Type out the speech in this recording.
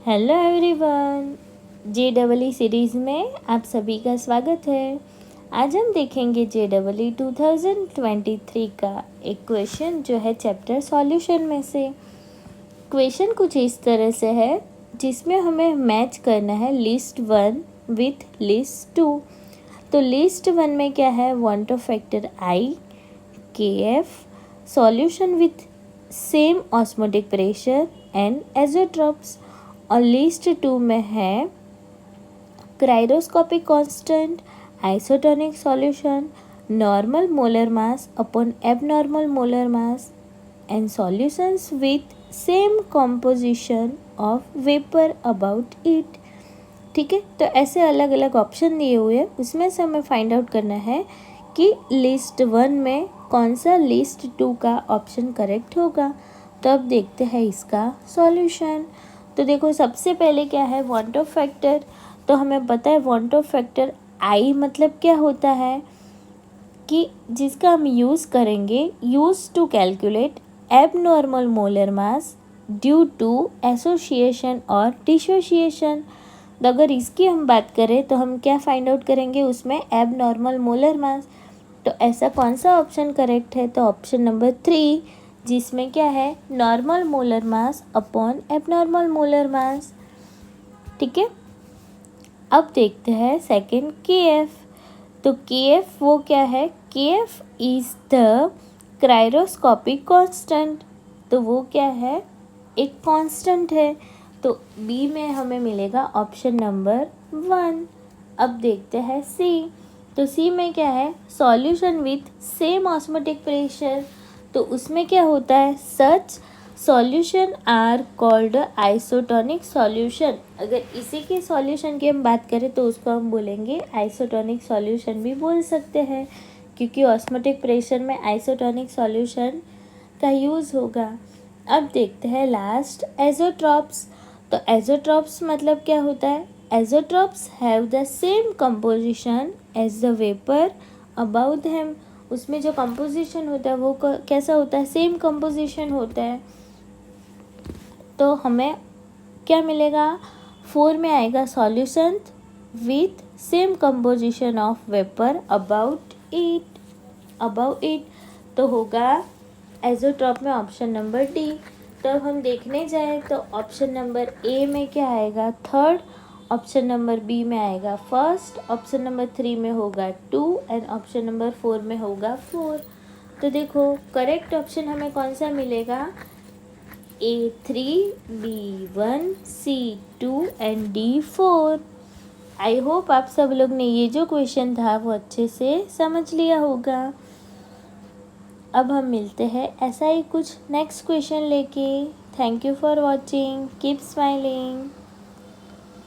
Hello everyone, JEE series में आप सभी का स्वागत है। आज हम देखेंगे JEE 2023 का एक क्वेश्चन जो है चैप्टर सॉल्यूशन में से। क्वेश्चन कुछ इस तरह से है जिसमें हमें मैच करना है लिस्ट 1 विथ लिस्ट 2। तो लिस्ट 1 में क्या है, van't Hoff factor I, KF, solution with same osmotic pressure and azeotropes. और लिस्ट 2 में है cryoscopic constant, isotonic solution, normal molar mass upon abnormal molar mass and solutions with same composition of vapour about it. ठीक है, तो ऐसे अलग अलग option दिए हुए हैं, उसमें से हमें फाइंड आउट करना है कि लिस्ट 1 में कौन सा लिस्ट 2 का ऑप्शन करेक्ट होगा। तो अब देखते हैं इसका सॉल्यूशन। तो देखो, सबसे पहले क्या है, वांट ऑफ फैक्टर। तो हमें पता है वांट ऑफ फैक्टर I मतलब क्या होता है कि जिसका हम यूज़ करेंगे, use to calculate abnormal molar mass due to association और डिसोसिएशन। तो अगर इसकी हम बात करें तो हम क्या फाइंड आउट करेंगे, उसमें एबनॉर्मल मोलर मास। तो ऐसा कौन सा ऑप्शन करेक्ट है, तो ऑप्शन नंबर 3, जिसमें क्या है, normal molar mass upon abnormal molar मास। ठीक है, अब देखते हैं सेकंड KF। तो KF वो क्या है, KF इज द क्राइरोस्कोपिक कांस्टेंट। तो वो क्या है, एक कांस्टेंट है। तो बी में हमें मिलेगा ऑप्शन नंबर 1। अब देखते हैं C। तो C में क्या है, solution with same osmotic pressure. तो उसमें क्या होता है, such solution are called isotonic solution. अगर इसी के सॉल्यूशन की हम बात करें तो उसको हम बोलेंगे आइसोटोनिक सॉल्यूशन भी बोल सकते हैं, क्योंकि ऑस्मोटिक प्रेशर में आइसोटोनिक सॉल्यूशन का यूज़ होगा। अब देखते हैं लास्ट, एजोट्रॉप्स। तो एजोट्रॉप्स मतलब क्या होता है, azeotropes have the same composition as the vapour about them. उसमें जो कंपोजिशन होता है वो कैसा होता है, सेम कंपोजिशन होता है। तो हमें क्या मिलेगा, 4 में आएगा solution with same composition of vapour about it. तो होगा एजोट्रॉप में ऑप्शन नंबर D। तो अब हम देखने जाएं तो ऑप्शन नंबर A में क्या आएगा, 3rd, ऑप्शन नंबर B में आएगा 1st, ऑप्शन नंबर 3 में होगा 2 एंड ऑप्शन नंबर 4 में होगा 4। तो देखो करेक्ट ऑप्शन हमें कौन सा मिलेगा, A3, B1, C2 and D4। I hope आप सब लोग ने ये जो क्वेश्चन था वो अच्छे से समझ लिया होगा। अब हम मिलते हैं ऐसा ही कुछ नेक्स्ट क्वेश्चन लेके। Thank you for watching, keep smiling.